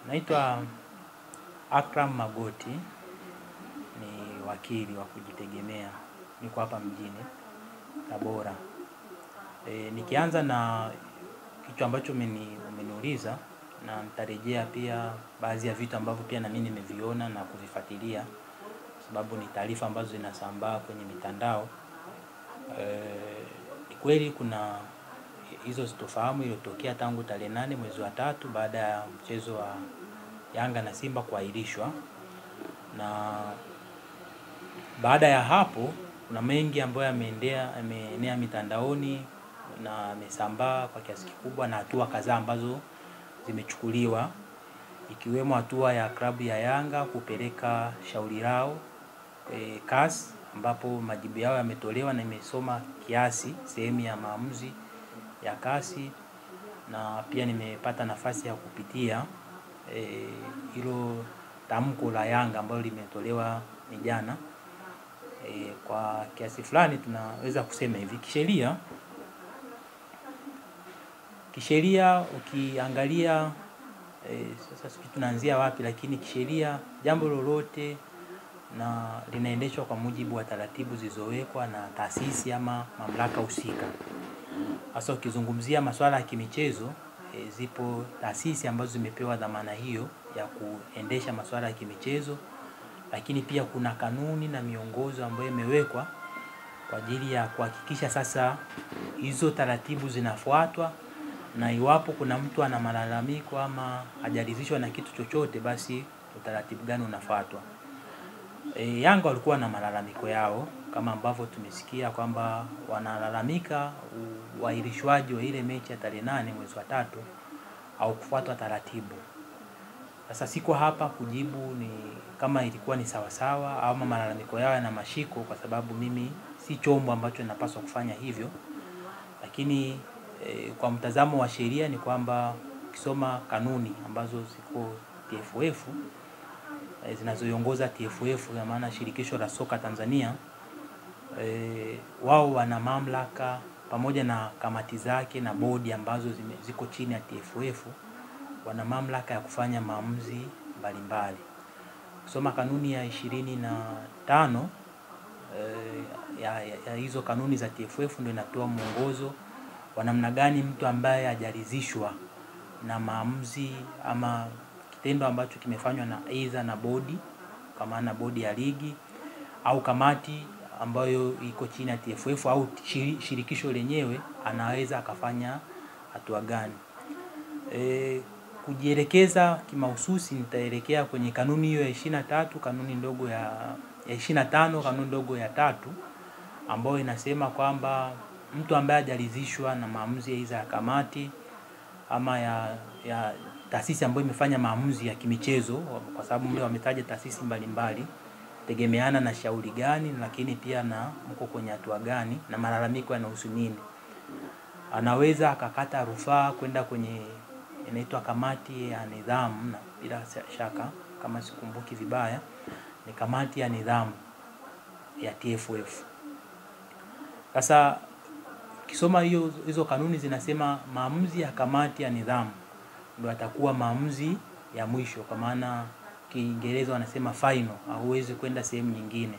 Naitwa Akram Magoti, ni wakili wa kujitegemea, niko hapa mjini Tabora. Nikianza na kitu ambacho umeniuliza, na nitarejea pia baadhi ya vitu ambavyo pia na mimi nimeviona na kuvifuatilia, sababu ni taarifa ambazo zinasambaa kwenye mitandao. Ni kweli kuna hizo sitofahamu iliyotokea tangu tarehe 8 mwezi wa 3 baada ya mchezo wa Yanga na Simba kuahirishwa, na baada ya hapo kuna mengi ambayo yameenea mitandaoni na yamesambaa kwa kiasi kikubwa, na hatua kadhaa ambazo zimechukuliwa, ikiwemo hatua ya klabu ya Yanga kupeleka shauri lao CAS, ambapo majibu yao yametolewa na imesoma kiasi sehemu ya maamuzi ya CAS, na pia nimepata nafasi ya kupitia hilo tamko la Yanga ambalo limetolewa ni jana. Kwa kiasi fulani tunaweza kusema hivi, kisheria ukiangalia sasa tunaanzia wapi, lakini kisheria jambo lolote na linaendeshwa kwa mujibu wa taratibu zilizowekwa na taasisi ama mamlaka husika. Hasa ukizungumzia masuala ya kimichezo, zipo taasisi ambazo zimepewa dhamana hiyo ya kuendesha masuala ya kimichezo, lakini pia kuna kanuni na miongozo ambayo imewekwa kwa ajili ya kuhakikisha sasa hizo taratibu zinafuatwa, na iwapo kuna mtu ana malalamiko ama hajaridhishwa na kitu chochote, basi utaratibu gani unafuatwa. Yanga walikuwa na malalamiko yao kama ambavyo tumesikia kwamba wanalalamika uahirishwaji wa ile mechi ya tarehe 8 mwezi wa 3 au kufuatwa taratibu. Sasa siko hapa kujibu ni kama ilikuwa ni sawa sawa au malalamiko yao yana mashiko, kwa sababu mimi si chombo ambacho ninapaswa kufanya hivyo. Lakini kwa mtazamo wa sheria ni kwamba ukisoma kanuni ambazo ziko TFF, zinazoiongoza TFF, ya maana shirikisho la soka Tanzania, wao wana mamlaka pamoja na kamati zake na bodi ambazo ziko chini ya TFF, wana mamlaka ya kufanya maamuzi mbalimbali. Kusoma kanuni ya 25 ya hizo kanuni za TFF ndio inatoa mwongozo wa namna gani mtu ambaye hajaridhishwa na maamuzi ama kitendo ambacho kimefanywa na aidha na bodi, kama na bodi ya ligi au kamati ambayo iko chini ya TFF au shirikisho lenyewe, anaweza akafanya hatua gani. Kujielekeza kimahususi nitaelekea kwenye kanuni hiyo ya 23, kanuni ndogo ya 25, kanuni ndogo ya 3, ambayo inasema kwamba mtu ambaye hajaridhishwa na maamuzi ya kamati ama ya taasisi ambayo imefanya maamuzi ya kimichezo, kwa sababu mle wametaja taasisi mbalimbali, tegemeana na shauri gani, lakini pia na mko kwenye hatua gani na malalamiko yanahusu nini, anaweza akakata rufaa kwenda kwenye inaitwa kamati ya nidhamu, na bila shaka kama sikumbuki vibaya ni kamati ya nidhamu ya TFF. Sasa kisoma hizo kanuni zinasema maamuzi ya kamati ya nidhamu ndio atakuwa maamuzi ya mwisho, kwa maana Kiingereza wanasema final, hauwezi kwenda sehemu nyingine.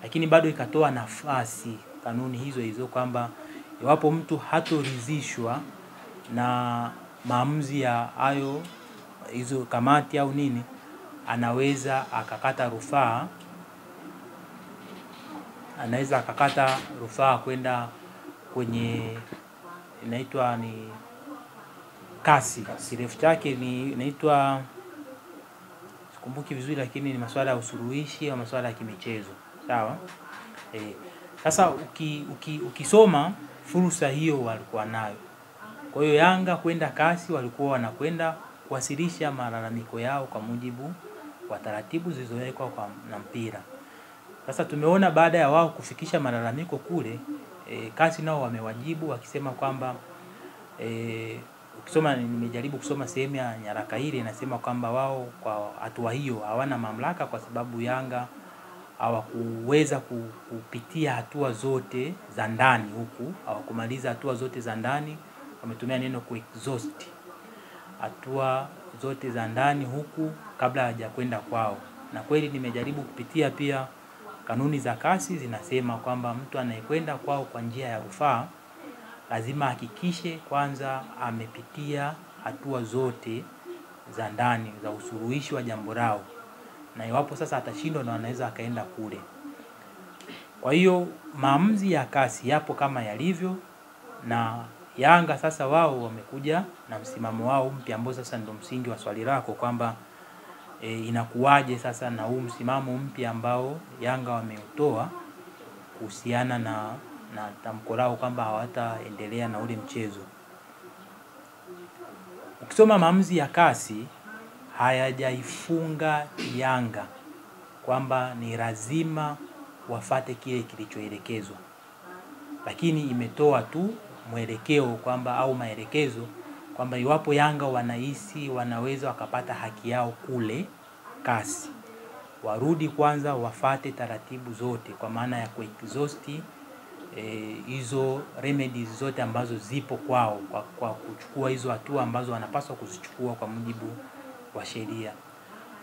Lakini bado ikatoa nafasi kanuni hizo kwamba iwapo mtu hatoridhishwa na maamuzi ya hizo kamati au nini, anaweza akakata rufaa, kwenda kwenye inaitwa ni CAS. Kirefu chake ni inaitwa sikumbuki vizuri, lakini ni masuala ya usuluhishi au masuala ya kimichezo, sawa. Sasa ukisoma fursa hiyo walikuwa nayo. Kwa hiyo Yanga kwenda CAS walikuwa wanakwenda kuwasilisha malalamiko yao kwa mujibu wa taratibu zilizowekwa na mpira. Sasa tumeona baada ya wao kufikisha malalamiko kule, CAS nao wamewajibu wakisema kwamba ukisoma, nimejaribu kusoma sehemu ya nyaraka ile, inasema kwamba wao kwa hatua hiyo hawana mamlaka, kwa sababu Yanga hawakuweza kupitia hatua zote za ndani huku, hawakumaliza hatua zote za ndani, wametumia neno exhaust hatua zote za ndani huku kabla hajakwenda kwao. Na kweli nimejaribu kupitia pia kanuni za kasi zinasema kwamba mtu anayekwenda kwao kwa njia ya rufaa lazima hakikishe kwanza amepitia hatua zote za ndani za usuluhishi wa jambo lao. Na iwapo sasa atashindwa ndo anaweza akaenda kule. Kwa hiyo maamuzi ya kasi yapo kama yalivyo, na Yanga sasa wao wamekuja na msimamo wao mpya ambao sasa ndio msingi wa swali lako kwamba inakuwaje sasa na huu msimamo mpya ambao Yanga wameutoa kuhusiana na tamko lao kwamba hawataendelea na ule mchezo. Ukisoma maamuzi ya kasi hayajaifunga Yanga kwamba ni lazima wafate kile kilichoelekezwa, lakini imetoa tu mwelekeo kwamba au maelekezo kwamba iwapo Yanga wanahisi wanaweza wakapata haki yao kule kasi, warudi kwanza wafate taratibu zote kwa maana ya kuexhausti hizo remedies zote ambazo zipo kwao kwa kuchukua hizo hatua ambazo wanapaswa kuzichukua kwa mujibu wa sheria.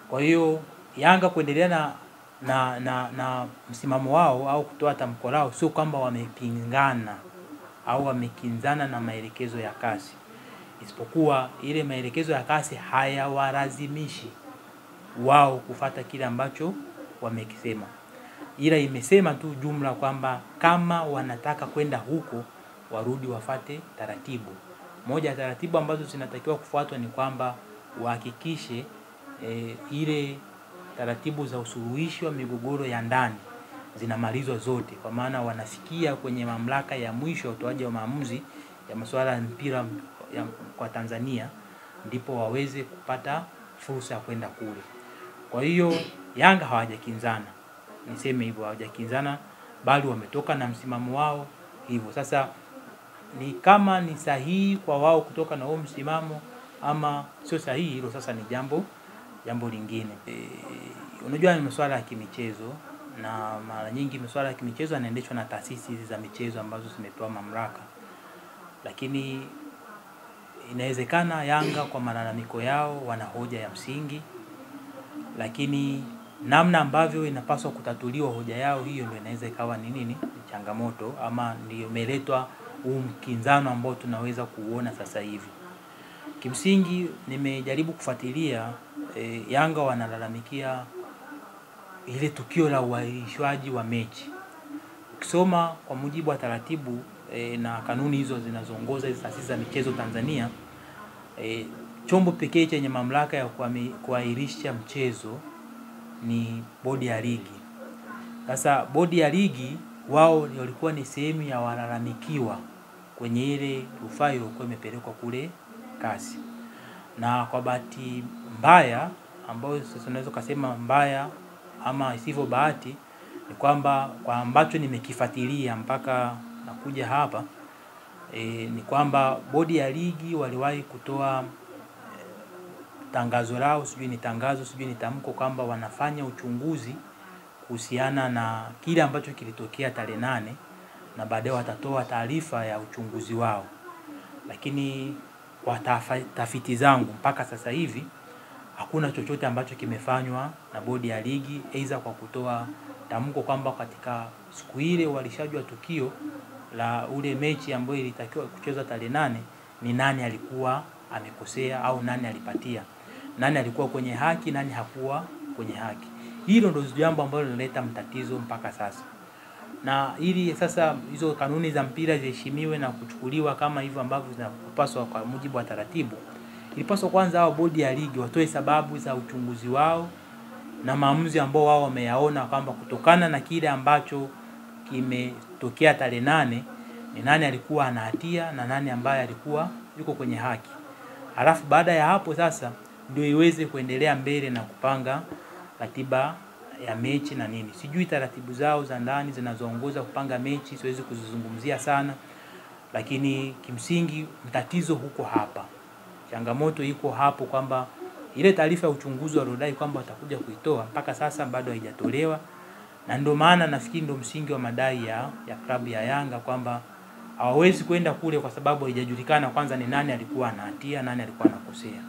Kwa hiyo Yanga kuendelea na msimamo wao au kutoa tamko lao sio kwamba wamepingana au wamekinzana na maelekezo ya kasi, isipokuwa ile maelekezo ya kasi hayawalazimishi wao kufata kile ambacho wamekisema, ila imesema tu jumla kwamba kama wanataka kwenda huko warudi wafate taratibu. Moja ya taratibu ambazo zinatakiwa kufuatwa ni kwamba wahakikishe ile taratibu za usuluhishi wa migogoro ya ndani zinamalizwa zote, kwa maana wanafikia kwenye mamlaka ya mwisho utoaji wa maamuzi ya masuala ya mpira kwa Tanzania, ndipo waweze kupata fursa ya kwenda kule. Kwa hiyo Yanga hawajakinzana, niseme hivyo, hawajakinzana bali wametoka na msimamo wao hivyo. Sasa ni kama ni sahihi kwa wao kutoka na huo msimamo ama sio sahihi, hilo sasa ni jambo lingine. Unajua ni masuala ya kimichezo, na mara nyingi masuala ya kimichezo yanaendeshwa na taasisi hizi za michezo ambazo zimepewa mamlaka. Lakini inawezekana Yanga kwa malalamiko yao wana hoja ya msingi, lakini namna ambavyo inapaswa kutatuliwa hoja yao hiyo ndio inaweza ikawa ni nini changamoto, ama ndio imeletwa huu mkinzano ambao tunaweza kuuona sasa hivi. Kimsingi nimejaribu kufuatilia Yanga wanalalamikia ile tukio la uahirishwaji wa mechi. Ukisoma kwa mujibu wa taratibu na kanuni hizo zinazoongoza hizo taasisi za michezo Tanzania, chombo pekee chenye mamlaka ya kuahirisha mchezo ni bodi ya ligi. Sasa bodi ya ligi wao walikuwa ni sehemu ya walalamikiwa kwenye ile rufaa iliyokuwa imepelekwa kule kasi. Na kwa bahati mbaya ambayo sasa tunaweza kusema mbaya ama isivyo bahati ni kwamba kwa ambacho nimekifuatilia mpaka nakuja hapa ni kwamba bodi ya ligi waliwahi kutoa tangazo lao, sijui ni tangazo, sijui ni tamko kwamba wanafanya uchunguzi kuhusiana na kile ambacho kilitokea tarehe 8 na baadaye watatoa taarifa ya uchunguzi wao. Lakini kwa tafiti zangu mpaka sasa hivi hakuna chochote ambacho kimefanywa na bodi ya ligi, aidha kwa kutoa tamko kwamba katika siku ile walishajua tukio la ule mechi ambayo ilitakiwa kuchezwa tarehe 8 ni nani alikuwa amekosea au nani alipatia, nani alikuwa kwenye haki, nani hakuwa kwenye haki. Hilo ndio jambo ambalo linaleta mtatizo mpaka sasa. Na ili sasa hizo kanuni za mpira ziheshimiwe na kuchukuliwa kama hivyo ambavyo zinapaswa kwa mujibu wa taratibu, ilipaswa kwanza hao bodi ya ligi watoe sababu za uchunguzi wao na maamuzi ambao wao wameyaona kwamba kutokana na kile ambacho kimetokea tarehe 8 ni nani alikuwa ana hatia na nani ambaye alikuwa yuko kwenye haki. Halafu baada ya hapo sasa ndio iweze kuendelea mbele na kupanga ratiba ya mechi na nini. Sijui taratibu zao za ndani zinazoongoza kupanga mechi, siwezi kuzizungumzia sana, lakini kimsingi mtatizo huko hapa. Changamoto iko hapo kwamba ile taarifa ya uchunguzi waliodai kwamba watakuja kuitoa mpaka sasa bado haijatolewa, na ndio maana nafikiri ndio msingi wa madai ya klabu ya Yanga kwamba hawawezi kwenda kule kwa sababu haijajulikana kwanza ni nani alikuwa ana hatia, nani alikuwa anakosea.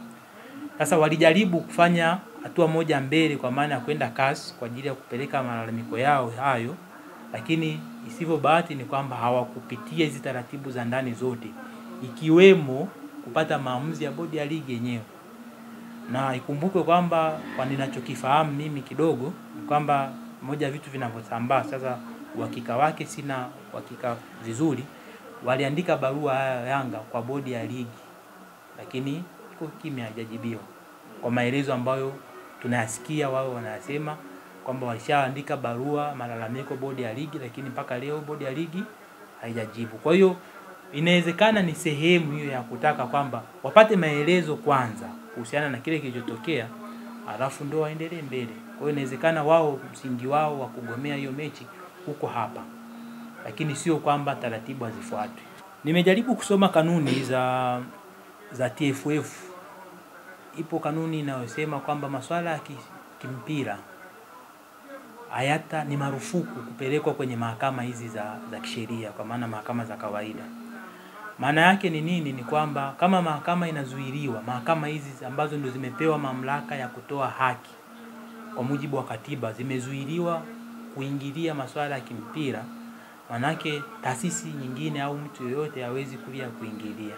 Sasa walijaribu kufanya hatua moja mbele kwa maana ya kwenda CAS kwa ajili ya kupeleka malalamiko yao hayo, lakini isivyo bahati ni kwamba hawakupitia hizi taratibu za ndani zote, ikiwemo kupata maamuzi ya bodi ya ligi yenyewe. Na ikumbuke kwamba kwa ninachokifahamu mimi kidogo kwamba moja ya vitu vinavyosambaa sasa, uhakika wake sina uhakika vizuri, waliandika barua Yanga kwa bodi ya ligi, lakini iko kimya, haijajibiwa. Kwa maelezo ambayo tunayasikia wao wanasema kwamba walishaandika barua malalamiko bodi ya ligi, lakini mpaka leo bodi ya ligi haijajibu. Kwa hiyo inawezekana ni sehemu hiyo ya kutaka kwamba wapate maelezo kwanza kuhusiana na kile kilichotokea, alafu ndio waendelee mbele. Kwa hiyo inawezekana wao msingi wao wa kugomea hiyo mechi huko hapa, lakini sio kwamba taratibu hazifuatwi. Nimejaribu kusoma kanuni za TFF. Ipo kanuni inayosema kwamba masuala ya kimpira ni marufuku kupelekwa kwenye mahakama hizi za kisheria, kwa maana mahakama za kawaida. Maana yake ni nini? Ni kwamba kama mahakama inazuiliwa, mahakama hizi ambazo ndio zimepewa mamlaka ya kutoa haki kwa mujibu wa katiba zimezuiliwa kuingilia masuala ya kimpira, manake taasisi nyingine au mtu yoyote hawezi kuja kuingilia.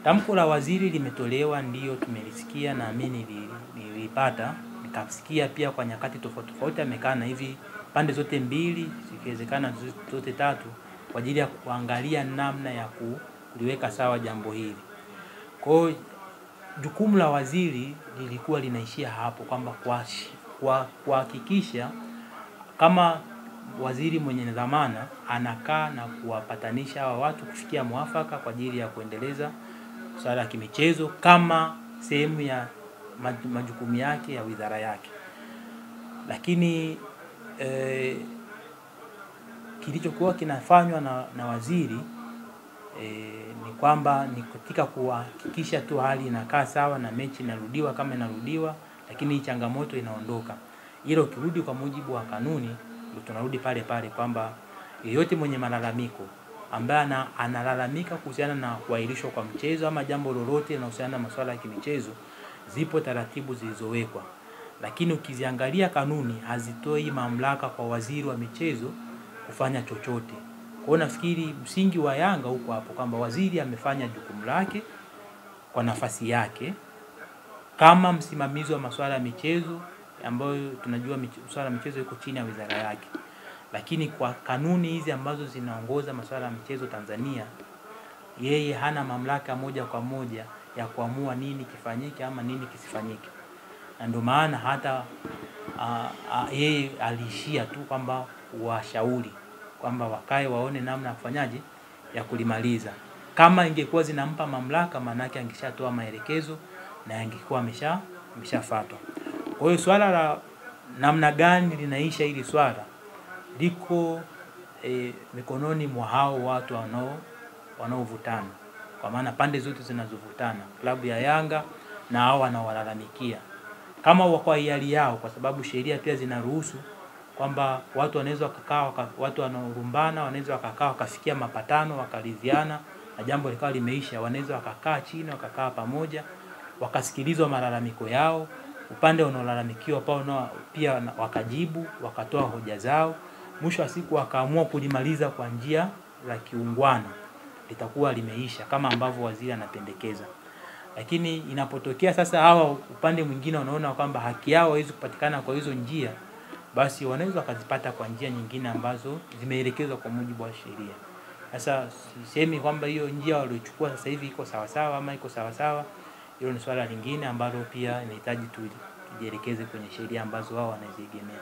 Tamko la waziri limetolewa, ndio tumelisikia, na mimi nilipata nikasikia pia kwa nyakati tofauti tofauti. Amekaa na hivi pande zote mbili, ikiwezekana zote tatu, kwa ajili ya kuangalia namna ya kuliweka sawa jambo hili. Kwa hiyo jukumu la waziri lilikuwa linaishia hapo, kwamba kuhakikisha kama waziri mwenye dhamana anakaa na kuwapatanisha hawa watu kufikia mwafaka kwa ajili ya kuendeleza swala ya kimichezo kama sehemu ya majukumu yake ya wizara yake. Lakini kilichokuwa kinafanywa na waziri ni kwamba ni katika kuhakikisha tu hali inakaa sawa na mechi inarudiwa kama inarudiwa, lakini changamoto inaondoka. Hilo kirudi kwa mujibu wa kanuni, tunarudi pale pale kwamba yeyote mwenye malalamiko ambaye analalamika kuhusiana na kuahirishwa kwa mchezo ama jambo lolote linalohusiana na masuala ya kimichezo, zipo taratibu zilizowekwa. Lakini ukiziangalia kanuni hazitoi mamlaka kwa waziri wa michezo kufanya chochote. Kwa hiyo nafikiri msingi wa Yanga huko hapo kwamba waziri amefanya jukumu lake kwa nafasi yake kama msimamizi wa masuala ya michezo, ambayo tunajua masuala ya michezo iko chini ya wizara yake. Lakini kwa kanuni hizi ambazo zinaongoza masuala ya michezo Tanzania, yeye hana mamlaka moja kwa moja ya kuamua nini kifanyike ama nini kisifanyike. Na ndio maana hata yeye aliishia tu kwamba washauri kwamba wakae waone namna ya kufanyaje ya kulimaliza. Kama ingekuwa zinampa mamlaka, maana yake angeshatoa maelekezo na angekuwa ameshafuatwa. Kwa hiyo swala la namna gani linaisha hili swala liko mikononi mwa hao watu wanaovutana, kwa maana pande zote zinazovutana, klabu ya Yanga na hao wanaowalalamikia. Kama wako hiari yao, kwa sababu sheria pia zinaruhusu kwamba watu wanaweza wakakaa, watu wanaorumbana wanaweza wakakaa wakafikia mapatano wakaridhiana na jambo likawa limeisha, wanaweza wakakaa chini wakakaa pamoja wakasikilizwa malalamiko yao, upande unaolalamikiwa pia wakajibu, wakatoa hoja zao, mwisho wa siku wakaamua kulimaliza kwa njia za kiungwana, litakuwa limeisha kama ambavyo waziri anapendekeza. Lakini inapotokea sasa hawa upande mwingine wanaona kwamba haki yao haiwezi kupatikana kwa hizo njia, basi wanaweza wakazipata kwa njia nyingine ambazo zimeelekezwa kwa mujibu wa sheria. Sasa sisemi kwamba hiyo njia waliochukua sasa hivi iko sawa sawa ama iko sawa sawa. Hilo ni swala lingine ambalo pia inahitaji tujielekeze kwenye sheria ambazo wao wanaziegemea.